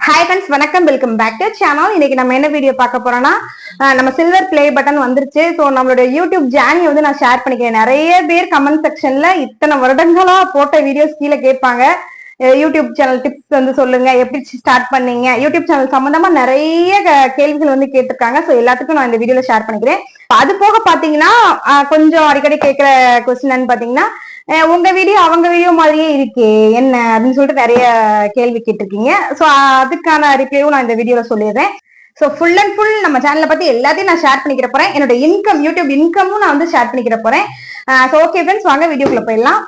Hi friends, வணக்கம். Welcome back to channel. இன்னைக்கு நம்ம என்ன வீடியோ பார்க்க போறோம்னா, நம்ம சில்வர் பிளே பட்டன் வந்துருச்சு. ஸோ நம்மளோட யூடியூப் ஜேர்னி வந்து நான் ஷேர் பண்ணிக்கிறேன். நிறைய பேர் கமெண்ட் செக்ஷன்ல இத்தனை வருடங்களா போட்ட வீடியோஸ் கீழே கேட்பாங்க. யூடியூப் சேனல் டிப்ஸ் வந்து சொல்லுங்க, எப்படி ஸ்டார்ட் பண்ணீங்க, யூடியூப் சேனல் சம்பந்தமா நிறைய கேள்விகள் வந்து கேட்டிருக்காங்க. ஸோ எல்லாத்துக்கும் நான் இந்த வீடியோல ஷேர் பண்ணிக்கிறேன். அது போக பாத்தீங்கன்னா கொஞ்சம் அடிக்கடி கேட்கிற கொஸ்டின் பாத்தீங்கன்னா, உங்க வீடியோ அவங்க வீடியோ மாதிரியே இருக்கே என்ன அப்படின்னு சொல்லிட்டு நிறைய கேள்வி கேட்டிருக்கீங்க. ஸோ அதுக்கான ரிப்ளையும் நான் இந்த வீடியோல சொல்லிடுறேன். ஸோ ஃபுல் அண்ட் ஃபுல் நம்ம சேனலை பத்தி எல்லாத்தையும் நான் ஷேர் பண்ணிக்கிற போறேன். என்னோட இன்கம், யூடியூப் இன்கமும் நான் வந்து ஷேர் பண்ணிக்கிற போறேன். ஸோ ஓகே ஃப்ரெண்ட்ஸ், வாங்க வீடியோக்குள்ள போயிடலாம்.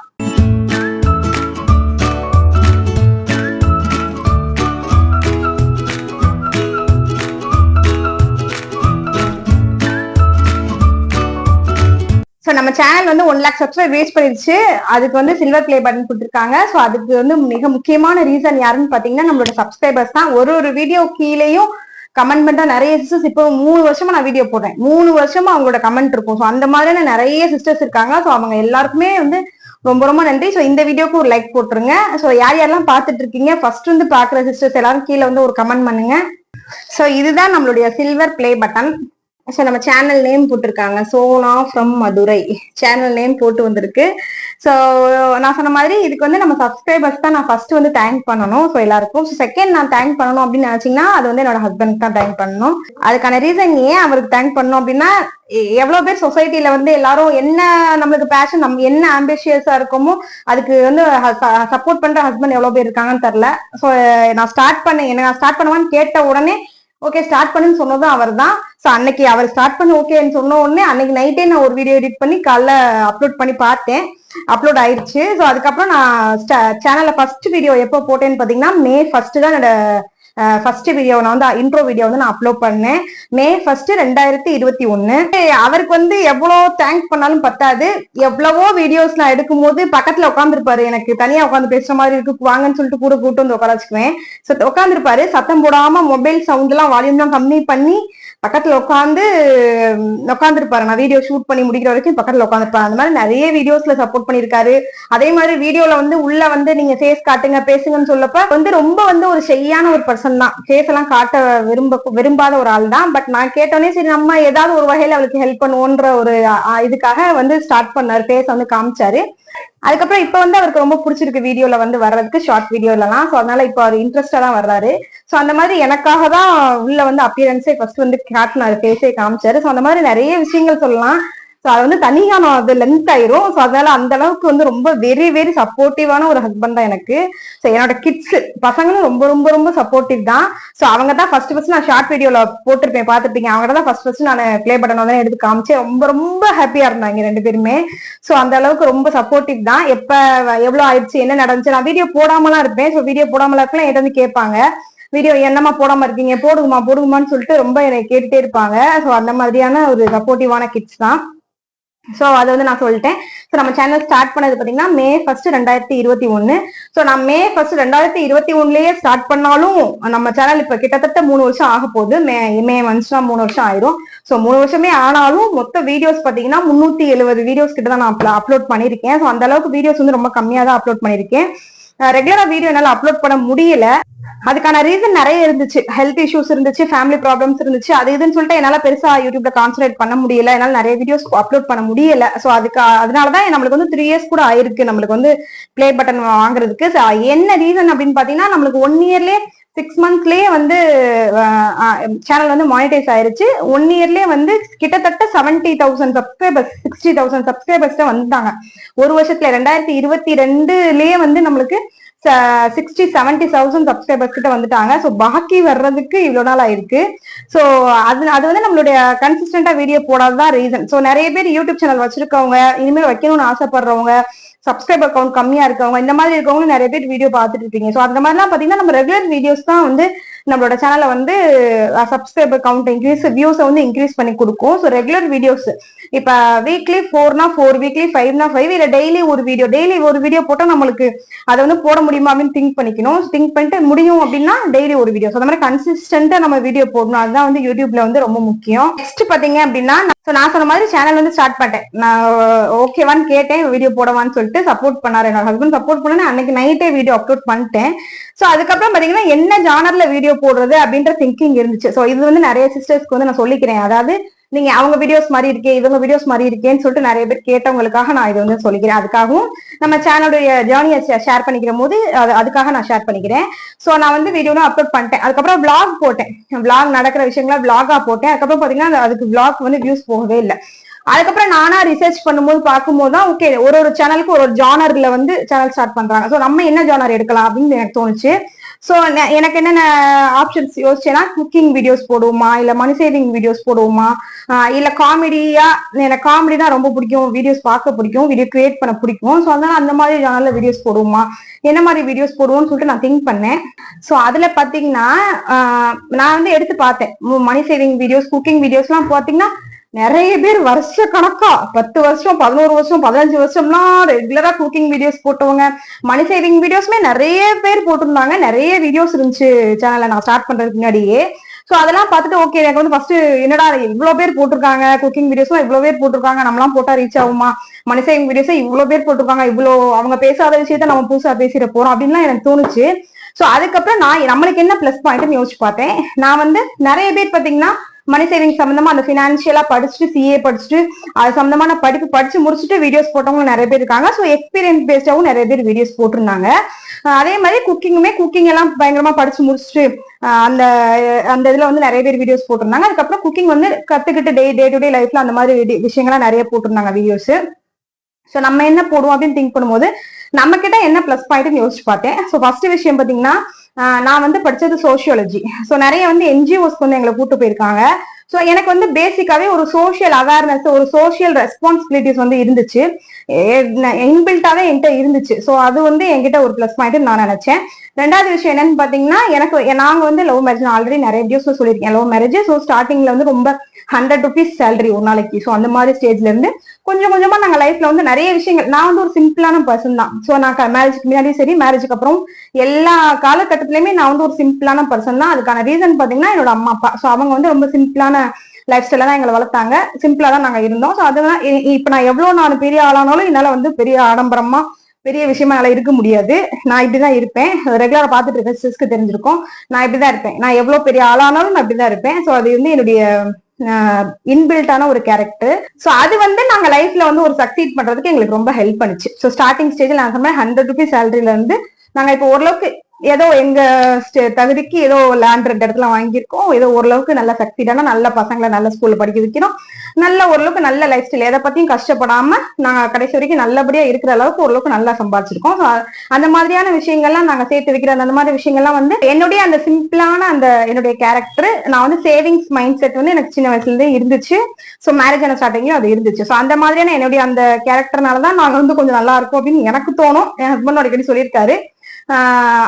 ஸோ நம்ம சேனல் வந்து 1 lakh சப்ஸ்கிரைப் ரீச் பண்ணிருச்சு. அதுக்கு வந்து சில்வர் பிளே பட்டன் கொடுத்துருக்காங்க. ஸோ அதுக்கு வந்து மிக முக்கியமான ரீசன் யாருன்னு பாத்தீங்கன்னா நம்மளோட சப்ஸ்கிரைபர்ஸ் தான். ஒரு வீடியோ கீழேயும் கமெண்ட் பண்ணா நிறைய சிஸ்டர்ஸ், இப்போ 3 வருஷமா நான் வீடியோ போடுறேன், 3 வருஷமா அவங்களோட கமெண்ட் இருக்கும். ஸோ அந்த மாதிரியான நிறைய சிஸ்டர்ஸ் இருக்காங்க. ஸோ அவங்க எல்லாருக்குமே வந்து ரொம்ப ரொம்ப நன்றி. ஸோ இந்த வீடியோக்கு ஒரு லைக் போட்டுருங்க. ஸோ யார் யாரெல்லாம் பார்த்துட்டு இருக்கீங்க, ஃபர்ஸ்ட் வந்து பாக்குற சிஸ்டர்ஸ் எல்லாரும் கீழே வந்து ஒரு கமெண்ட் பண்ணுங்க. ஸோ இதுதான் நம்மளுடைய சில்வர் பிளே பட்டன். ஸோ நம்ம சேனல் நேம் போட்டிருக்காங்க, Sona from Madurai channel name போட்டு வந்திருக்கு. ஸோ நான் சொன்ன மாதிரி இதுக்கு வந்து நம்ம சப்ஸ்கிரைபர்ஸ் தான் நான் ஃபர்ஸ்ட் வந்து தேங்க் பண்ணணும். ஸோ எல்லாருக்கும். ஸோ செகண்ட் நான் தேங்க் பண்ணணும் அப்படின்னு நினைச்சீங்கன்னா அது வந்து என்னோட ஹஸ்பண்ட் தான் தேங்க் பண்ணணும். அதுக்கான ரீசன் ஏன் அவருக்கு தேங்க் பண்ணணும் அப்படின்னா, எவ்வளவு பேர் சொசைட்டில வந்து எல்லாரும் என்ன நம்மளுக்கு பேஷன், நம்ம என்ன ஆம்பிஷியஸா இருக்கோமோ அதுக்கு வந்து சப்போர்ட் பண்ற ஹஸ்பண்ட் எவ்வளவு பேர் இருக்காங்கன்னு தெரியல. ஸோ நான் ஸ்டார்ட் பண்ணுவான்னு கேட்ட உடனே ஓகே ஸ்டார்ட் பண்ணுன்னு சொன்னதும் அவர் தான். ஸோ அன்னைக்கு அவர் ஸ்டார்ட் பண்ணி ஓகேன்னு சொன்ன உடனே அன்னைக்கு நைட்டே நான் ஒரு வீடியோ எடிட் பண்ணி காலைல அப்லோட் பண்ணி பார்த்தேன். அப்லோட் ஆயிடுச்சு. ஸோ அதுக்கப்புறம் நான் சேனல்ல ஃபர்ஸ்ட் வீடியோ எப்போ போட்டேன்னு பாத்தீங்கன்னா May 1 தான் என்னோட ஃபர்ஸ்ட் வீடியோ. நான் வந்து இன்ட்ரோ வீடியோ வந்து நான் அப்லோட் பண்ணேன் May 1, 2021. அவருக்கு வந்து எவ்வளவு தேங்க் பண்ணாலும் பத்தாது. எவ்வளவோ வீடியோஸ் நான் எடுக்கும் போது பக்கத்துல உட்காந்துருப்பாரு, எனக்கு தனியா உட்காந்து பேசுற மாதிரி இருக்கு, வாங்கன்னு சொல்லிட்டு கூட கூட்டு வந்து உட்கார வச்சுக்குவேன். ஸோ உட்காந்துருப்பாரு, சத்தம் போடாம மொபைல் சவுண்ட் எல்லாம் வால்யூம் எல்லாம் கம்மி பண்ணி பக்கத்துல உட்காந்துருப்பாரு. நான் வீடியோ ஷூட் பண்ணி முடிக்கிற வரைக்கும் பக்கத்துல உட்காந்துருப்பாரு. அந்த மாதிரி நிறைய வீடியோஸ்ல சப்போர்ட் பண்ணிருக்காரு. அதே மாதிரி வீடியோல வந்து உள்ள வந்து நீங்க ஃபேஸ் காட்டுங்க பேசுங்கன்னு சொல்லப்ப வந்து ரொம்ப வந்து ஒரு ஷையான ஒரு பர்சன் தான். ஃபேஸ் எல்லாம் காட்ட விரும்பாத ஒரு ஆள் தான். பட் நான் கேட்டோன்னே சரி நம்ம ஏதாவது ஒரு வகையில அவளுக்கு ஹெல்ப் பண்ணுவோன்ற ஒரு இதுக்காக வந்து ஸ்டார்ட் பண்ணாரு, ஃபேஸ் வந்து காமிச்சாரு. அதுக்கப்புறம் இப்ப வந்து அவருக்கு ரொம்ப பிடிச்சிருக்கு வீடியோல வந்து வர்றதுக்கு, ஷார்ட் வீடியோலாம். ஸோ அதனால இப்ப அவர் இன்ட்ரெஸ்டா தான் வர்றாரு. ஸோ அந்த மாதிரி எனக்காக தான் உள்ள வந்து அப்பியரன்ஸே ஃபர்ஸ்ட் வந்து காட்டினாரு, ஃபேஸே காமிச்சாரு. ஸோ அந்த மாதிரி நிறைய விஷயங்கள் சொல்லலாம். ஸோ அது வந்து தனியா நான் அது லென்த் ஆயிரும். ஸோ அதனால அந்த அளவுக்கு வந்து ரொம்ப வெரி வெரி சப்போர்ட்டிவான ஒரு ஹஸ்பண்ட் தான் எனக்கு. ஸோ என்னோட கிட்ஸ் பசங்களும் ரொம்ப ரொம்ப ரொம்ப சப்போர்ட்டிவ் தான். ஸோ அவங்க தான் ஃபர்ஸ்ட் நான் ஷார்ட் வீடியோல போட்டிருப்பேன், பார்த்துருப்பீங்க. அவங்க தான் ஃபர்ஸ்ட் நான் பிளே பட்டன் வந்து எடுத்து காமிச்சேன். ரொம்ப ரொம்ப ஹாப்பியா இருந்தாங்க 2 பேருமே. ஸோ அந்த அளவுக்கு ரொம்ப சப்போர்ட்டிவ் தான். எப்ப எவ்வளவு ஆயிடுச்சு, என்ன நடந்துச்சு, நான் வீடியோ போடாமலாம் இருப்பேன். ஸோ வீடியோ போடாமலாம் இருக்கலாம், என்கிட்ட வந்து கேட்பாங்க, வீடியோ என்னமா போடாம இருக்கீங்க, போடுங்கம்மான்னு சொல்லிட்டு ரொம்ப என்னை கேட்டுட்டே இருப்பாங்க. ஸோ அந்த மாதிரியான ஒரு சப்போர்ட்டிவான கிட்ஸ் தான். ஸோ அதை வந்து நான் சொல்லிட்டேன். ஸோ நம்ம சேனல் ஸ்டார்ட் பண்ணது பார்த்தீங்கன்னா May 1, 2021. ஸோ நான் May 1, 2021லயே ஸ்டார்ட் பண்ணாலும் நம்ம சேனல் இப்போ கிட்டத்தட்ட 3 வருஷம் ஆக போகுது. மே வந்துச்சுன்னா 3 வருஷம் ஆயிரும். ஸோ 3 வருஷமே ஆனாலும் மொத்த வீடியோஸ் பார்த்தீங்கன்னா 370 வீடியோஸ் கிட்ட தான் நான் அப்லோட் பண்ணியிருக்கேன். ஸோ அந்த அளவுக்கு வீடியோஸ் வந்து ரொம்ப கம்மியாக தான் அப்லோட் பண்ணியிருக்கேன். ரெகுலரா வீடியோ என்னால் அப்லோட் பண்ண முடியல. அதுக்கான ரீசன் நிறைய இருந்துச்சு. ஹெல்த் இஷ்யூஸ் இருந்துச்சு, ஃபேமிலி ப்ராப்ளம்ஸ் இருந்துச்சு, அது இதுன்னு சொல்லிட்டு என்னால பெருசா யூடியூப்ல கான்சன்ட்ரேட் பண்ண முடியல. என்னால நிறைய வீடியோஸ் அப்லோட் பண்ண முடியல. ஸோ அதனாலதான் நம்மளுக்கு வந்து 3 years கூட ஆயிருக்கு நம்மளுக்கு வந்து பிளே பட்டன் வாங்குறதுக்கு. என்ன ரீசன் அப்படின்னு பாத்தீங்கன்னா, நம்மளுக்கு 1 yearலயே 6 monthsலயே வந்து சேனல் வந்து மானிட்டைஸ் ஆயிருச்சு. 1 yearலயே வந்து கிட்டத்தட்ட 70,000 சப்ஸ்கிரைபர்ஸ், 60,000 சப்ஸ்கிரைபர்ஸ் தான் வந்துட்டாங்க ஒரு வருஷத்துல. 2022லயே வந்து நம்மளுக்கு 60-70,000 சப்ஸ்கிரைபர்ஸ் கிட்ட வந்துட்டாங்க. ஸோ பாக்கி வர்றதுக்கு இவ்வளவு நாள் ஆயிருக்கு. ஸோ அது வந்து நம்மளுடைய கன்சிஸ்டன்டா வீடியோ போடாததான் ரீசன். ஸோ நிறைய பேர் யூடியூப் சேனல் வச்சிருக்கவங்க, இனிமேல் வைக்கணும்னு ஆசைப்படுறவங்க, சப்ஸ்கிரைபர் கவுண்ட் கம்மியா இருக்கவங்க, இந்த மாதிரி இருக்கவங்க நிறைய பேர் வீடியோ பார்த்துட்டு இருப்பீங்க. ஸோ அந்த மாதிரிலாம் பாத்தீங்கன்னா நம்ம ரெகுலர் வீடியோஸ் தான் வந்து நம்மளோட சேனல்ல வந்து சப்ஸ்கிரைபர் கவுண்ட் இன்க்ரீஸ், வியூஸை வந்து இன்க்ரீஸ் பண்ணி கொடுக்கும். ஸோ ரெகுலர் வீடியோஸ் இப்ப வீக்லி 4னா 4, வீக்லி 5னா 5, இல்ல டெய்லி ஒரு வீடியோ போட்டா நம்மளுக்கு அதை வந்து போட முடியுமா அப்படின்னு திங்க் பண்ணிக்கணும். திங்க் பண்ணிட்டு முடியும் அப்படின்னா டெய்லி ஒரு வீடியோ. அந்த மாதிரி கன்சிஸ்டன்டா நம்ம வீடியோ போடணும். அதுதான் வந்து யூடியூப்ல வந்து ரொம்ப முக்கியம். நெக்ஸ்ட் பாத்தீங்க அப்படின்னா ஸோ நான் சொன்ன மாதிரி சேனல் வந்து ஸ்டார்ட் பண்ணிட்டேன். நான் ஓகேவான்னு கேட்டேன், வீடியோ போடவான்னு சொல்லிட்டு சப்போர்ட் பண்ணாரு. என்னோட ஹஸ்பண்ட் சப்போர்ட் பண்ணேன். அன்னைக்கு நைட்டே வீடியோ அப்லோட் பண்ணிட்டேன். ஸோ அதுக்கப்புறம் பாத்தீங்கன்னா என்ன ஜானர்ல வீடியோ போடுறது அப்படின்ற திங்கிங் இருந்துச்சு. ஸோ இது வந்து நிறைய சிஸ்டர்ஸ்க்கு வந்து நான் சொல்லிக்கிறேன். அதாவது நீங்க அவங்க வீடியோஸ் மாதிரி இருக்கே, இவங்க வீடியோஸ் மாதிரி இருக்கேன்னு சொல்லிட்டு நிறைய பேர் கேட்டவங்களுக்காக நான் இது வந்து சொல்லிக்கிறேன். அதுக்காகவும் நம்ம சேனலுடைய ஜேர்னியை ஷேர் பண்ணிக்கிற போது அதுக்காக நான் ஷேர் பண்ணிக்கிறேன். ஸோ நான் வந்து வீடியோலாம் அப்லோட் பண்ணிட்டேன். அதுக்கப்புறம் விளாக் போட்டேன். விளாக் நடக்கிற விஷயங்களா விளாகா போட்டேன். அதுக்கப்புறம் பாத்தீங்கன்னா அதுக்கு விளாக் வந்து வியூஸ் போகவே இல்லை. அதுக்கப்புறம் நானா ரிசர்ச் பண்ணும்போது பார்க்கும்போது தான் ஓகே ஒரு சேனலுக்கு ஒரு ஜானர்ல வந்து சேனல் ஸ்டார்ட் பண்றாங்க. ஸோ நம்ம என்ன ஜானர் எடுக்கலாம் அப்படின்னு எனக்கு தோணுச்சு. ஸோ எனக்கு என்னென்ன ஆப்ஷன்ஸ் யோசிச்சேன்னா, குக்கிங் வீடியோஸ் போடுவோமா, இல்ல மணி சேவிங் வீடியோஸ் போடுவோமா, இல்ல காமெடியா, எனக்கு காமெடி தான் ரொம்ப பிடிக்கும், வீடியோஸ் பார்க்க பிடிக்கும், வீடியோ கிரியேட் பண்ண பிடிக்கும். ஸோ அதனால அந்த மாதிரி ஜானர்ல வீடியோஸ் போடுவோமா, என்ன மாதிரி வீடியோஸ் போடுவோம்னு சொல்லிட்டு நான் திங்க் பண்ணேன். ஸோ அதுல பாத்தீங்கன்னா நான் வந்து எடுத்து பார்த்தேன். Money saving videos, cooking videos எல்லாம் பாத்தீங்கன்னா நிறைய பேர் வருஷ கணக்கா 10 வருஷம் 11 வருஷம் 15 வருஷம்லாம் ரெகுலரா குக்கிங் வீடியோஸ் போட்டவங்க, மணி சேவிங் வீடியோஸ்மே நிறைய பேர் போட்டிருந்தாங்க. நிறைய வீடியோஸ் இருந்துச்சு சேனல்ல நான் ஸ்டார்ட் பண்றதுக்கு முன்னாடியே. ஸோ அதெல்லாம் பார்த்துட்டு ஓகே எனக்கு வந்து ஃபர்ஸ்ட் என்னடா இவ்வளவு பேர் போட்டிருக்காங்க, குக்கிங் வீடியோஸ்லாம் இவ்வளவு பேர் போட்டிருக்காங்க, நம்மளாம் போட்டா ரீச் ஆகுமா, மணி சேவிங் வீடியோஸ் இவ்வளவு பேர் போட்டிருக்காங்க, இவ்வளவு அவங்க பேசாத விஷயத்த நம்ம புதுசா பேசிட போறோம் அப்படின்லாம் எனக்கு தோணுச்சு. ஸோ அதுக்கப்புறம் நான் நம்மளுக்கு என்ன பிளஸ் பாயிண்ட்னு யோசிச்சு பார்த்தேன். நான் வந்து நிறைய பேர் பாத்தீங்கன்னா மணி சேவிங் சம்பந்தமா அந்த பினான்சியலா படிச்சுட்டு சிஏ படிச்சுட்டு அது சம்பந்தமான படிப்பு படிச்சு முடிச்சுட்டு வீடியோஸ் போட்டவங்க நிறைய பேர் இருக்காங்க. ஸோ எக்ஸ்பீரியன்ஸ் பேஸ்டாவும் நிறைய பேர் வீடியோஸ் போட்டிருந்தாங்க. அதே மாதிரி குக்கிங் எல்லாம் பயங்கரமா படிச்சு முடிச்சுட்டு அந்த அந்த இதுல வந்து நிறைய பேர் வீடியோஸ் போட்டிருந்தாங்க. அதுக்கப்புறம் குக்கிங் வந்து கத்துக்கிட்டு டே டு டே லைஃப்ல அந்த மாதிரி விஷயங்கள்லாம் நிறைய போட்டிருந்தாங்க வீடியோஸ். ஸோ நம்ம என்ன போடுவோம் அப்படின்னு திங்க் பண்ணும்போது நம்ம கிட்ட என்ன பிளஸ் பாயிண்ட்னு யோசிச்சு பார்த்தேன். ஸோ ஃபர்ஸ்ட் விஷயம் பாத்தீங்கன்னா நான் வந்து படிச்சது சோசியாலஜி. ஸோ நிறைய வந்து என்ஜிஓஸ்க்கு வந்து எங்களை கூட்டு போயிருக்காங்க. ஸோ எனக்கு வந்து பேசிக்காவே ஒரு சோசியல் அவேர்னஸ், ஒரு சோசியல் ரெஸ்பான்சிபிலிட்டிஸ் வந்து இருந்துச்சு, இன்பில்ட்டாவே என்கிட்ட இருந்துச்சு. ஸோ அது வந்து என்கிட்ட ஒரு பிளஸ் பாயிண்ட் நான் நினைச்சேன். ரெண்டாவது விஷயம் என்னன்னு பாத்தீங்கன்னா, நாங்க வந்து லவ் மேரேஜ் ஆல்ரெடி நிறைய வீடியோஸ் சொல்லியிருக்கேன், லவ் மேரேஜ். ஸோ ஸ்டார்டிங்ல வந்து ரொம்ப 100 rupees சேலரி ஒரு நாளைக்கு. ஸோ அந்த மாதிரி ஸ்டேஜ்ல இருந்து கொஞ்சம் கொஞ்சமா நாங்க லைஃப்ல வந்து நிறைய விஷயங்கள், நான் வந்து ஒரு சிம்பிளான பர்சன் தான். ஸோ நான் மேரேஜ்க்கு முன்னாடியும் சரி மேரேஜுக்கு அப்புறம் எல்லா காலகட்டத்திலயுமே நான் வந்து ஒரு சிம்பிளான பர்சன் தான். அதுக்கான ரீசன் பாத்தீங்கன்னா என்னோட அம்மா அப்பா. ஸோ அவங்க வந்து ரொம்ப சிம்பிளான லைஃப் ஸ்டைல தான் எங்களை வளர்த்தாங்க, சிம்பிளா தான் நாங்க இருந்தோம். ஸோ அதெல்லாம் இப்ப நான் எவ்வளவு நான் பெரிய ஆளானாலும் என்னால வந்து பெரிய ஆடம்பரமா பெரிய விஷயமா என்னால இருக்க முடியாது. நான் இப்படிதான் இருப்பேன். ரெகுலரா பாத்துட்டு இருக்க சிஸ்க்கு தெரிஞ்சிருக்கும், நான் இப்படிதான் இருப்பேன். நான் எவ்வளவு பெரிய ஆளானாலும் நான் இப்படிதான் இருப்பேன். ஸோ அது வந்து என்னுடைய இன்பில்ட்டான ஒரு கேரக்டர். ஸோ அது வந்து நாங்க லைஃப்ல வந்து ஒரு சக்சீட் பண்றதுக்கு எங்களுக்கு ரொம்ப ஹெல்ப் பண்ணுச்சு. ஸோ ஸ்டார்டிங் ஸ்டேஜ்ல நான் சொன்னேன் 100 rupees சேலரியில இருந்து நாங்க இப்போ ஓரளவுக்கு ஏதோ எங்க தகுதிக்கு ஏதோ லேண்ட் 2 இடத்துல வாங்கியிருக்கோம். ஏதோ ஓரளவுக்கு நல்ல சக்திடான நல்ல பசங்களை நல்ல ஸ்கூல்ல படிக்க வைக்கிறோம். நல்ல ஓரளவுக்கு நல்ல லைஃப் ஸ்டைல், எதை பத்தியும் கஷ்டப்படாம நாங்க கடைசி வரைக்கும் நல்லபடியா இருக்கிற அளவுக்கு ஓரளவுக்கு நல்லா சம்பாதிச்சிருக்கோம். அந்த மாதிரியான விஷயங்கள்லாம் நாங்க சேர்த்து வைக்கிற அந்த மாதிரி விஷயங்கள்லாம் வந்து என்னுடைய அந்த சிம்பிளான அந்த என்னுடைய கேரக்டர். நான் வந்து சேவிங்ஸ் மைண்ட் செட் வந்து எனக்கு சின்ன வயசுல இருந்தே இருந்துச்சு. ஸோ மேரேஜ் ஆன ஸ்டார்டிங்லயும் அது இருந்துச்சு. ஸோ அந்த மாதிரியான என்னுடைய அந்த கேரக்டர்னாலதான் நாங்க வந்து கொஞ்சம் நல்லா இருக்கும் அப்படின்னு எனக்கு தோணும். என் ஹஸ்பண்ட் அடிக்கடி சொல்லியிருக்காரு.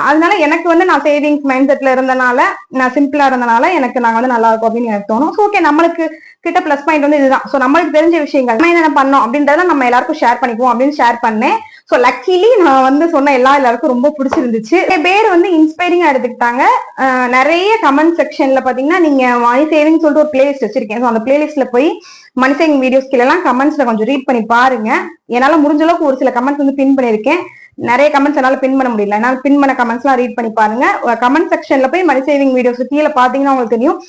அதனால எனக்கு வந்து நான் சேவிங்ஸ் மைண்ட் செட்ல இருந்தனால, நான் சிம்பிளா இருந்தனால எனக்கு நாங்க வந்து நல்லா இருக்கும் அப்படின்னு எனக்கு தோணும். ஓகே, நம்மளுக்கு கிட்ட பிளஸ் பாயிண்ட் வந்து இதுதான். ஸோ நம்மளுக்கு தெரிஞ்ச விஷயங்கள் நம்ம என்ன பண்ணோம் அப்படின்றத நம்ம எல்லாருக்கும் ஷேர் பண்ணிக்குவோம் அப்படின்னு ஷேர் பண்ணேன். ஸோ லக்கிலி நான் வந்து சொன்ன எல்லாருக்கும் ரொம்ப பிடிச்சிருந்துச்சு. பேர் வந்து இன்ஸ்பைரிங்கா எடுத்துக்கிட்டாங்க. நிறைய கமெண்ட் செக்ஷன்ல பாத்தீங்கன்னா நீங்க மணி சேவிங் சொல்லிட்டு ஒரு பிளேலிஸ்ட் வச்சிருக்கேன். ஸோ அந்த பிளேலிஸ்ட்ல போய் மணி சேவிங் வீடியோஸ் கீழே எல்லாம் கமெண்ட்ஸ்ல கொஞ்சம் ரீட் பண்ணி பாருங்க. என்னால முடிஞ்ச அளவுக்கு ஒரு சில கமெண்ட்ஸ் வந்து பின் பண்ணிருக்கேன். நிறைய கமெண்ட்ஸ் என்னால பின் பண்ண முடியல. என்னால பின் பண்ண கமெண்ட்ஸ் எல்லாம் ரீட் பண்ணி பாருங்க. கமெண்ட் செக்ஷன்ல போய் மணி சேவிங் வீடியோஸ் கீழே பாத்தீங்கன்னா உங்களுக்கு தெரியும்,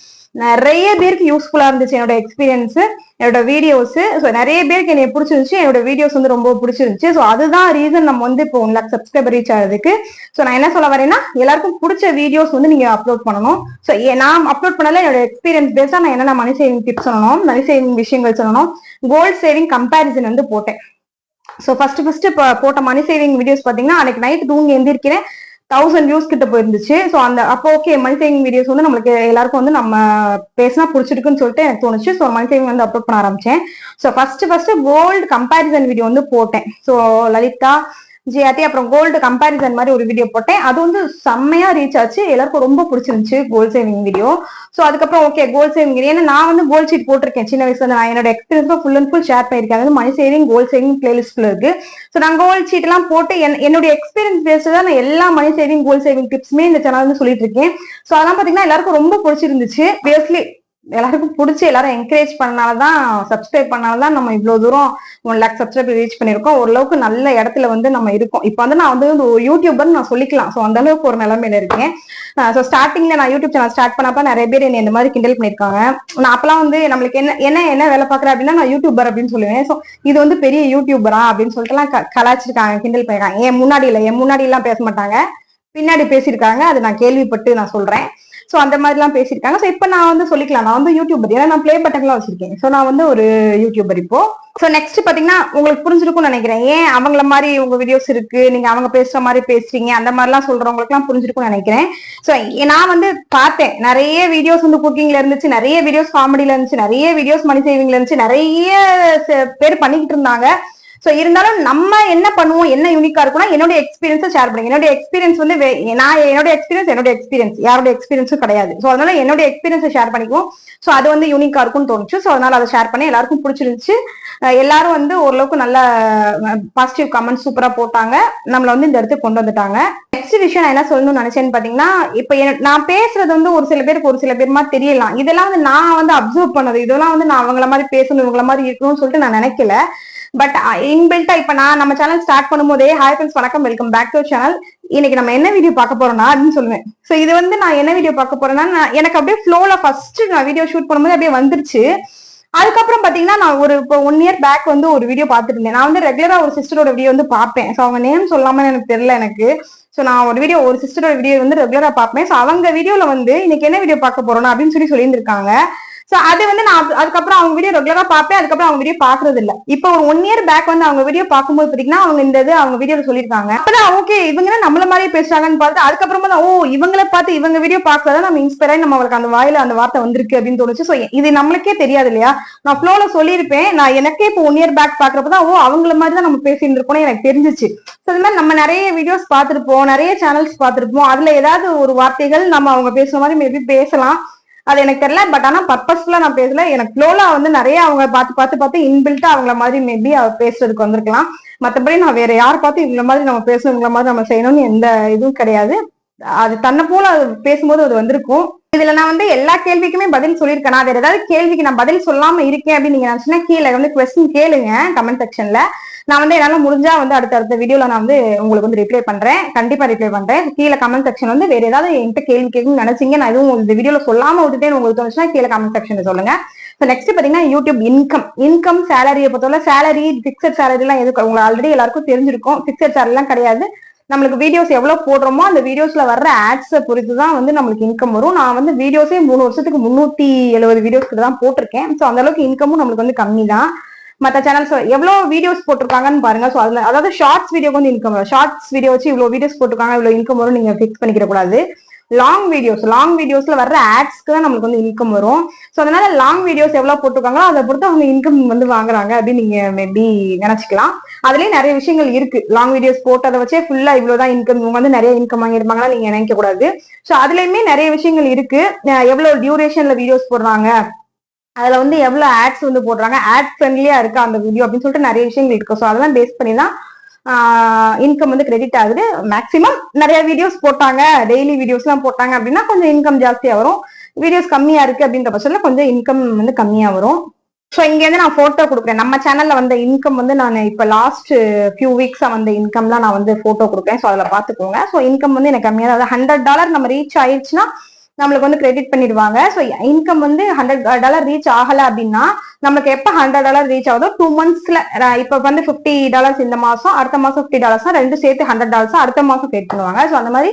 நிறைய பேருக்கு யூஸ்ஃபுல்லா இருந்துச்சு என்னோட எக்ஸ்பீரியன்ஸ், என்னோட வீடியோஸ். ஸோ நிறைய பேருக்கு என்னை பிடிச்சிருந்துச்சு, என்னோட வீடியோஸ் வந்து ரொம்ப பிடிச்சிருந்துச்சு. ஸோ அதுதான் ரீசன் நம்ம வந்து இப்போ 1 lakh சப்ஸ்கிரைபர் ரீச் ஆகிறதுக்கு. ஸோ நான் என்ன சொல்ல வரேன்னா, எல்லாருக்கும் பிடிச்ச வீடியோஸ் வந்து நீங்க அப்லோட் பண்ணணும். ஸோ நான் அப்லோட் பண்ணல, என்னோட எக்ஸ்பீரியன்ஸ் பேஸா நான் என்னென்ன மணி சேவிங் டிப்ஸ் சொல்லணும், மணி சேவிங் விஷயங்கள் சொல்லணும், கோல்ட் சேவிங் கம்பேரிசன் வந்து போட்டேன். ஸோ ஃபர்ஸ்ட் போட்ட மணி சேவிங் வீடியோஸ் பாத்தீங்கன்னா அன்னைக்கு நைட் தூங்கி எந்திரிக்கிறேன் 1000 வியூஸ் கிட்ட போயிருந்துச்சு. ஸோ அந்த அப்போ ஓகே மணி சேவிங் வீடியோஸ் வந்து நம்மளுக்கு எல்லாருக்கும் வந்து நம்ம பேசினா பிடிச்சிருக்குன்னு சொல்லிட்டு எனக்கு தோணுச்சு. ஸோ மணி சேவிங் வந்து அப்லோட் பண்ண ஆரம்பிச்சேன். So first gold comparison video வந்து போட்டேன். ஸோ லலிதா ஜிஆர்டி அப்புறம் கோல்டு கம்பேரிசன் மாதிரி ஒரு வீடியோ போட்டேன். அது வந்து செம்மையா ரீச் ஆச்சு, எல்லாருக்கும் ரொம்ப பிடிச்சிருந்துச்சு கோல்ட் சேவிங் வீடியோ. ஸோ அதுக்கப்புறம் ஓகே கோல்ட் சேவிங் வீடியோ, ஏன்னா நான் வந்து கோல்ட் ஷீட் போட்டிருக்கேன் சின்ன வயசுல. நான் என்னோட experience full and full share பண்ணிருக்கேன். அது மணி சேவிங் கோல்ட் சேவிங் பிளேலிஸ்ட்ல இருக்கு. ஸோ நான் கோல்ட் ஷீட் எல்லாம் போட்டு என்னுடைய எக்ஸ்பீரியன்ஸ் பேஸ்டு தான் நான் எல்லா மணி சேவிங் கோல்ட் சேவிங் டிப்ஸுமே இந்த சேனல் வந்து சொல்லிட்டு இருக்கேன். ஸோ அதெல்லாம் பாத்தீங்கன்னா எல்லாருக்கும் ரொம்ப பிடிச்சிருந்துச்சு. பேஸ்லி எல்லாருக்கும் பிடிச்சி எல்லாரும் என்கரேஜ் பண்ணாலதான், சப்ஸ்கிரைப் பண்ணாலதான் நம்ம இவ்வளவு தூரம் 1 lakh சப்ஸ்கிரைபர் ரீச் பண்ணிருக்கோம். ஓரளவுக்கு நல்ல இடத்துல வந்து நம்ம இருக்கோம். இப்ப வந்து நான் வந்து ஒரு யூடியூபர் நான் சொல்லிக்கலாம். சோ அந்த அளவுக்கு ஒரு நிலைமையில இருக்கேன். சோ ஸ்டார்டிங்ல நான் யூடியூப் சேனல் ஸ்டார்ட் பண்ணப்ப நிறைய பேர் என்ன இந்த மாதிரி கிண்டல் பண்ணிருக்காங்க. நான் அப்பெல்லாம் வந்து நம்மளுக்கு என்ன வேலை பாக்குறேன் அப்படின்னா நான் யூடியூபர் அப்படின்னு சொல்லுவேன். சோ இது வந்து பெரிய யூடியூபரா அப்படின்னு சொல்லிட்டு எல்லாம் கலாச்சிருக்காங்க, கிண்டல் பண்ணிருக்காங்க. என் முன்னாடி எல்லாம் பேச மாட்டாங்க, பின்னாடி பேசியிருக்காங்க. அது நான் கேள்விப்பட்டு நான் சொல்றேன். சோ அந்த மாதிரி எல்லாம் பேசியிருக்காங்க. சோ இப்ப நான் வந்து சொல்லிக்கலாம், நான் வந்து யூடியூபர். ஏன்னா நான் பிளே பட்டன்லாம் வச்சிருக்கேன். சோ நான் வந்து ஒரு யூடியூபர் இப்போ. சோ நெக்ஸ்ட் பாத்தீங்கன்னா உங்களுக்கு புரிஞ்சிருக்கும்னு நினைக்கிறேன். ஏன் அவங்கள மாதிரி உங்க வீடியோஸ் இருக்கு, நீங்க அவங்க பேசுற மாதிரி பேசுறீங்க, அந்த மாதிரி எல்லாம் சொல்றவங்களுக்கு எல்லாம் புரிஞ்சிருக்கும்னு நினைக்கிறேன். சோ நான் வந்து பார்த்தேன், நிறைய வீடியோஸ் வந்து குக்கிங்ல இருந்துச்சு, நிறைய வீடியோஸ் காமெடியில இருந்துச்சு, நிறைய வீடியோஸ் மணி சேவிங்ல இருந்துச்சு, நிறைய பேர் பண்ணிக்கிட்டு இருந்தாங்க. சோ இருந்தாலும் நம்ம என்ன பண்ணுவோம், என்ன யூனிக்கா இருக்கும்னா என்னோட எக்ஸ்பீரியன்ஸை ஷேர் பண்ணுங்க. என்னோட எக்ஸ்பீரியன்ஸ் வந்து என்னோட எக்ஸ்பீரியன்ஸ் யாரோட எக்ஸ்பீரியன்ஸும் கிடையாது. சோ அதனால என்னோட எக்ஸ்பீரியன்ஸை ஷேர் பண்ணிக்குவோம். சோ அது வந்து யூனிக்கா இருக்கும்னு தோணுச்சு. சோ அதனால அதை ஷேர் பண்ணி எல்லாருக்கும் பிடிச்சிருந்துச்சு. எல்லாரும் வந்து ஓரளவுக்கு நல்ல பாசிட்டிவ் கமெண்ட் சூப்பரா போட்டாங்க. நம்மள வந்து இந்த இடத்துக்கு கொண்டு வந்துட்டாங்க. நெக்ஸ்ட் விஷயம் நான் என்ன சொல்லணும்னு நினைச்சேன்னு பாத்தீங்கன்னா, இப்ப நான் பேசுறது வந்து ஒரு சில பேர் மாதிரி தெரியலாம். இதெல்லாம் வந்து நான் வந்து அப்சர்வ் பண்ணது. இதெல்லாம் வந்து நான் அவங்கள மாதிரி பேசணும், இவங்கள மாதிரி இருக்கணும்னு சொல்லிட்டு நான் நினைக்கல. பட் இன்பில்ட்டா இப்ப நான் நம்ம சேனல் ஸ்டார்ட் பண்ணும்போதே ஹாய் ஃப்ரெண்ட்ஸ் வணக்கம், வெல்கம் பேக் டு சேனல். இன்னைக்கு நம்ம என்ன வீடியோ பார்க்க போறோம்னா அப்படின்னு சொல்லுவேன். சோ இது வந்து நான் என்ன வீடியோ பார்க்க போறேன்னா, எனக்கு அப்படியே ஃப்ளோல ஃபர்ஸ்ட் நான் வீடியோ ஷூட் பண்ணும்போது அப்படியே வந்துருச்சு. அதுக்கப்புறம் பாத்தீங்கன்னா நான் ஒரு இப்போ 1 year பேக் வந்து ஒரு வீடியோ பார்த்துட்டு இருந்தேன். நான் வந்து ரெகுலரா ஒரு சிஸ்டரோட வீடியோ வந்து பார்ப்பேன். சோ அவங்க நேம் சொல்லாம எனக்கு தெரியல எனக்கு. சோ நான் ஒரு சிஸ்டரோட வீடியோ வந்து ரெகுலரா பார்ப்பேன். சோ அவங்க வீடியோல வந்து இன்னைக்கு என்ன வீடியோ பார்க்க போறோம் அப்படின்னு சொல்லியிருந்திருக்காங்க. சோ அது வந்து நான் அதுக்கப்புறம் அவங்க வீடியோ ரெகுலரா பார்ப்பேன். அதுக்கப்புறம் அவங்க வீடியோ பாக்குறது இல்ல. இப்போ ஒரு 1 year பேக் வந்து அவங்க வீடியோ பார்க்கும்போது பாத்தீங்கன்னா அவங்க இந்த இது அவங்க வீடியோல சொல்லியிருக்காங்க. அப்பதான் ஓகே இவங்க நம்மள மாதிரி பேசுறாங்கன்னு பார்த்து அதுக்கப்புறமா தான் இவங்களை பார்த்து இவங்க வீடியோ பார்க்கறதா நம்ம இன்ஸ்பயர் ஆகி நம்ம அவங்களுக்கு அந்த வாயில அந்த வார்த்தை வந்திருக்கு அப்படின்னு தோணுச்சு. சோ இது நம்மளுக்கே தெரியாது இல்லையா. நான் ஃப்ளோல சொல்லியிருப்பேன். நான் எனக்கே இப்போ 1 year பேக் பாக்குறப்பதான் அவங்கள மாதிரி தான் நம்ம பேசிட்டு இருக்கோம்னு எனக்கு தெரிஞ்சிச்சு. சோ இது மாதிரி நம்ம நிறைய வீடியோஸ் பார்த்திருப்போம், நிறைய சேனல்ஸ் பார்த்திருப்போம். அதுல ஏதாவது ஒரு வார்த்தைகள் நம்ம அவங்க பேசுற மாதிரி மேபி பேசலாம், அது எனக்கு தெரியல. பட் ஆனா பர்பஸ்ஃபுல்லா நான் பேசல. எனக்கு ஃப்ளோல வந்து நிறைய அவங்க பார்த்து இன்பில்ட்டா அவங்கள மாதிரி மேபி பேசுறதுக்கு வந்திருக்கலாம். மத்தபடி நான் வேற யார் பார்த்து இவங்கள மாதிரி நம்ம பேசணும், இவங்கள மாதிரி நம்ம செய்யணும்னு எந்த இதுவும் கிடையாது. அது தன்னை போல அது பேசும்போது அது வந்திருக்கும். இதுல நான் வந்து எல்லா கேள்விக்குமே பதில் சொல்லியிருக்கேன். நான் வேற ஏதாவது கேள்விக்கு நான் பதில் சொல்லாம இருக்கேன் அப்படின்னு நீங்க நினைச்சுன்னா கீழே வந்து கொஸ்டின் கேளுங்க கமெண்ட் செக்ஷன்ல. நான் வந்து என்னால முடிஞ்சா வந்து அடுத்த வீடியோல நான் வந்து உங்களுக்கு வந்து ரிப்ளை பண்றேன், கண்டிப்பா ரிப்ளை பண்றேன். கீழே கமெண்ட் செக்ஷன் வந்து வேற ஏதாவது என்கிட்ட கேள்வி கேட்கணும்னு நினைச்சீங்க, நான் எதுவும் இந்த வீடியோல சொல்லாம விட்டுட்டேன்னு உங்களுக்கு தோணுச்சுன்னா கீழே கமெண்ட் செக்ஷன்ல சொல்லுங்க. நெக்ஸ்ட் பாத்தீங்கன்னா யூடியூப் இன்கம் சேலரியை பொறுத்தவரை சேலரி பிக்சட் சேலரி எல்லாம் எதுக்கு உங்களுக்கு ஆல்ரெடி எல்லாருக்கும் தெரிஞ்சிருக்கும். பிக்சட் சேலரி எல்லாம் கிடையாது. நம்மளுக்கு வீடியோஸ் எவ்வளவு போடுறோமோ அந்த வீடியோஸ்ல வர்ற ஆட்ஸை பொறுத்து தான் வந்து நம்மளுக்கு இன்கம் வரும். நான் வந்து வீடியோஸே 3 வருஷத்துக்கு 370 வீடியோஸ் கிட்ட தான் போட்டிருக்கேன். ஸோ அந்த அளவுக்கு இன்கமும் நம்மளுக்கு வந்து கம்மி தான். மற்ற சேனல்ஸ் எவ்வளவு வீடியோஸ் போட்டிருக்காங்கன்னு பாருங்க. ஸோ அதுல அதாவது ஷார்ட்ஸ் வீடியோக்கு வந்து இன்கம் வரும். ஷார்ட்ஸ் வீடியோ வச்சு இவ்வளவு வீடியோஸ் போட்டிருக்காங்க இவ்வளவு இன்கம் வரும் நீங்க ஃபிக்ஸ் பண்ணிக்கிற கூடாது. லாங் வீடியோஸ்ல வர்ற ஆட்ஸ்க்கு தான் நம்மளுக்கு வந்து இன்கம் வரும். ஸோ அதனால லாங் வீடியோஸ் எவ்வளவு போட்டிருக்காங்களோ அதை பொறுத்து அவங்க இன்கம் வந்து வாங்குறாங்க அப்படின்னு நீங்க மேபி நினைச்சுக்கலாம். அதுலயே நிறைய விஷயங்கள் இருக்கு. லாங் வீடியோஸ் போட்டதை வச்சே ஃபுல்லா இவ்வளவுதான் இன்கம், இவங்க வந்து நிறைய இன்கம் வாங்கிருப்பாங்களா நீங்க நினைக்க கூடாது. ஸோ அதுலயுமே நிறைய விஷயங்கள் இருக்கு. எவ்வளவு டியூரேஷன்ல வீடியோஸ் போடுறாங்க, அதுல வந்து எவ்வளவு ஆட்ஸ் வந்து போடுறாங்க, ஆட் ஃப்ரெண்ட்லியா இருக்கா அந்த வீடியோ அப்படின்னு சொல்லிட்டு நிறைய விஷயங்கள் இருக்கு. ஸோ அதெல்லாம் பேஸ் பண்ணி தான் இன்கம் வந்து கிரெடிட் ஆகுது. மேக்சிமம் நிறைய வீடியோஸ் போட்டாங்க, டெய்லி வீடியோஸ் எல்லாம் போட்டாங்க அப்படின்னா கொஞ்சம் இன்கம் ஜாஸ்தியா வரும். வீடியோஸ் கம்மியா இருக்கு அப்படின்ற பட்சத்துல கொஞ்சம் இன்கம் வந்து கம்மியா வரும். ஸோ இங்க இருந்து நான் போட்டோ கொடுக்குறேன். நம்ம சேனல்ல வந்த இன்கம் வந்து நான் இப்ப லாஸ்ட் ஃபியூ வீக்ஸா வந்த இன்கம்லாம் நான் வந்து போட்டோ கொடுக்குறேன். ஸோ அதுல பாத்துக்கோங்க. ஸோ இன்கம் வந்து எனக்கு கம்மியா, அதாவது $100 நம்ம ரீச் ஆயிடுச்சுன்னா நம்மளுக்கு வந்து கிரெடிட் பண்ணிடுவாங்க. ஸோ இன்கம் வந்து $100 ரீச் ஆகல அப்படின்னா நம்மளுக்கு எப்ப $100 ரீச் ஆகுதோ 2 monthsல இப்ப வந்து $50 இந்த மாசம், அடுத்த மாசம் $50 ரெண்டு சேர்த்து $100 அடுத்த மாசம் பே பண்ணுவாங்க. ஸோ அந்த மாதிரி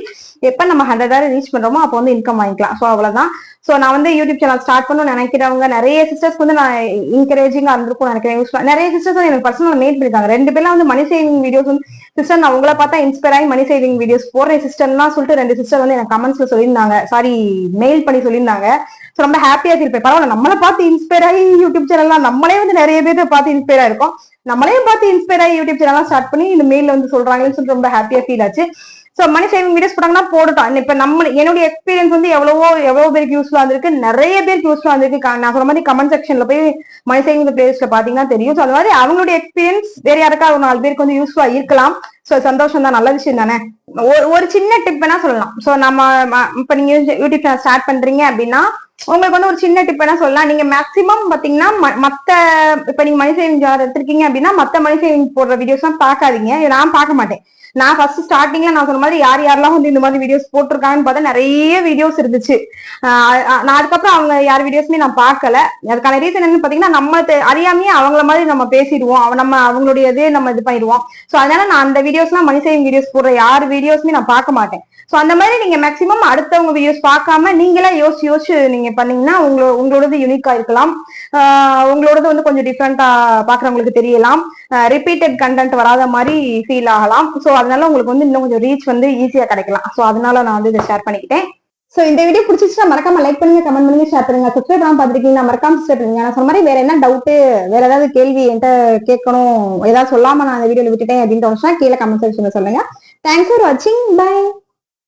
எப்ப நம்ம $100 ரீச் பண்றோமோ அப்போ வந்து இன்கம் வாங்கிக்கலாம். ஸோ அவ்வளவுதான். ஸோ நான் வந்து யூடியூப் சேனல் ஸ்டார்ட் பண்ணணும்னு நினைக்கிறவங்க நிறைய சிஸ்டர்ஸ் வந்து நான் என்கரேஜிங்கா இருந்திருக்கும் நினைக்கிறேன். நிறைய சிஸ்டர்ஸ் வந்து எனக்கு பர்சனல் மேட் பண்ணிருக்காங்க. 2 பேர்லாம் வந்து மணி சேவிங் வீடியோஸ் வந்து சிஸ்டர் நான் உங்களை பார்த்தா இன்ஸ்பயர் ஆகி மணி சேவிங் வீடியோஸ் போடுறேன் சிஸ்டர்லாம் சொல்லிட்டு 2 சிஸ்டர் வந்து எனக்கு கமெண்ட்ஸ்ல சொல்லியிருந்தாங்க, சாரி மெயில் பண்ணி சொல்லியிருந்தாங்க. ஸோ ரொம்ப ஹாப்பியா ஃபீல் பண்ணேன். பரவாயில்ல, நம்மளை பார்த்து இன்ஸ்பயர் ஆகி யூடியூப் சேனல்லாம் நம்மளே வந்து நிறைய பேர் பார்த்து இன்ஸ்பயர் ஆயிருக்கோம், நம்மளையும் பார்த்து இன்ஸ்பயர் ஆகி யூடியூப் சேனல்லாம் ஸ்டார்ட் பண்ணி இந்த மெயில வந்து சொல்றாங்கன்னு சொல்லிட்டு ரொம்ப ஹாப்பியா ஃபீல் ஆச்சு. சோ மணி சேவிங் வீடியோஸ் போட்டாங்கன்னா போட்டுட்டோம். இப்ப என்னுடைய எக்ஸ்பீரியன்ஸ் வந்து எவ்வளவு பேருக்கு யூஸ்ஃபுல்லா இருந்திருக்கு, நிறைய பேருக்கு யூஸ்ஃபுல்லா இருந்திருக்கு. நான் சொல்ற மாதிரி கமெண்ட் செக்ஷன்ல போய் மணி சேவிங் பிளேஸ்ல பாத்தீங்கன்னா தெரியும். சோ அது மாதிரி அவங்களுடைய எக்ஸ்பீரியன்ஸ் வேற யாருக்கா ஒரு 4 பேருக்கு வந்து யூஸ்ஃபுல்லா இருக்கலாம். சோ சந்தோஷம் தான், நல்ல விஷயம் தானே. ஒரு சின்ன டிப் வேணா சொல்லலாம். சோ நம்ம இப்ப நீங்க யூடியூப் சேனல் ஸ்டார்ட் பண்றீங்க அப்படின்னா உங்களுக்கு வந்து ஒரு சின்ன டிப் என்ன சொல்லலாம், நீங்க மேக்சிமம் பாத்தீங்கன்னா மத்த இப்ப நீங்க மணி சேவிங் ஜார் எடுத்திருக்கீங்க அப்படின்னா மத்த மணி சேவிங் போடுற வீடியோஸ் எல்லாம் பாக்காதீங்க. நான் பார்க்க மாட்டேன். நான் ஃபர்ஸ்ட் ஸ்டார்டிங்ல நான் சொன்ன மாதிரி யார் யாரெல்லாம் வந்து இந்த மாதிரி வீடியோஸ் போட்டிருக்காங்கன்னு பார்த்தா நிறைய வீடியோஸ் இருந்துச்சு. நான் அதுக்கப்புறம் அவங்க யார் வீடியோஸுமே நான் பார்க்கல. அதுக்கான ரீசன் என்னன்னு பாத்தீங்கன்னா நம்ம அறியாமையே அவங்கள மாதிரி நம்ம பேசிடுவோம், நம்ம அவங்களுடைய இதே நம்ம இது பண்ணிடுவோம். சோ அதனால நான் அந்த வீடியோஸ் எல்லாம் மணி சேவிங் வீடியோஸ் போடுற யார் வீடியோஸுமே நான் பார்க்க மாட்டேன். சோ அந்த மாதிரி நீங்க மேக்சிமம் அடுத்தவங்க வீடியோஸ் பார்க்காம நீங்களே யோசிச்சு நீங்க பண்ணீங்கன்னா உங்களோடது யூனிக்கா இருக்கலாம். உங்களோடது வந்து கொஞ்சம் டிஃப்ரெண்டா பாக்குறவங்களுக்கு தெரியலாம். ரிப்பீட்டட் கண்டென்ட் வராத மாதிரி ஃபீல் ஆகலாம். சோ அதனால உங்களுக்கு வந்து இன்னும் கொஞ்சம் ரீச் வந்து ஈஸியா கிடைக்கலாம். சோ அதனால நான் வந்து இதை ஷேர் பண்ணிக்கிட்டேன். சோ இந்த வீடியோ பிடிச்சிச்சுன்னா மறக்காம லைக் பண்ணுங்க, கமெண்ட் பண்ணுங்க, ஷேர் பண்ணுங்க. சப்ஸ்கிரைப் பண்ணாம பாத்துருக்கீங்கன்னா மறக்காம சப்ஸ்கிரைப் பண்ணுங்க. நான் சொன்ன மாதிரி வேற என்ன டவுட், வேற ஏதாவது கேள்வி என்கிட்ட கேட்கணும், ஏதாவது சொல்லாம நான் இந்த வீடியோல விட்டுட்டேன் அப்படின்னு கீழே கமெண்ட் செக்ஷன்ல சொல்லுங்க. தேங்க்ஸ் ஃபார் வாட்சிங். பை.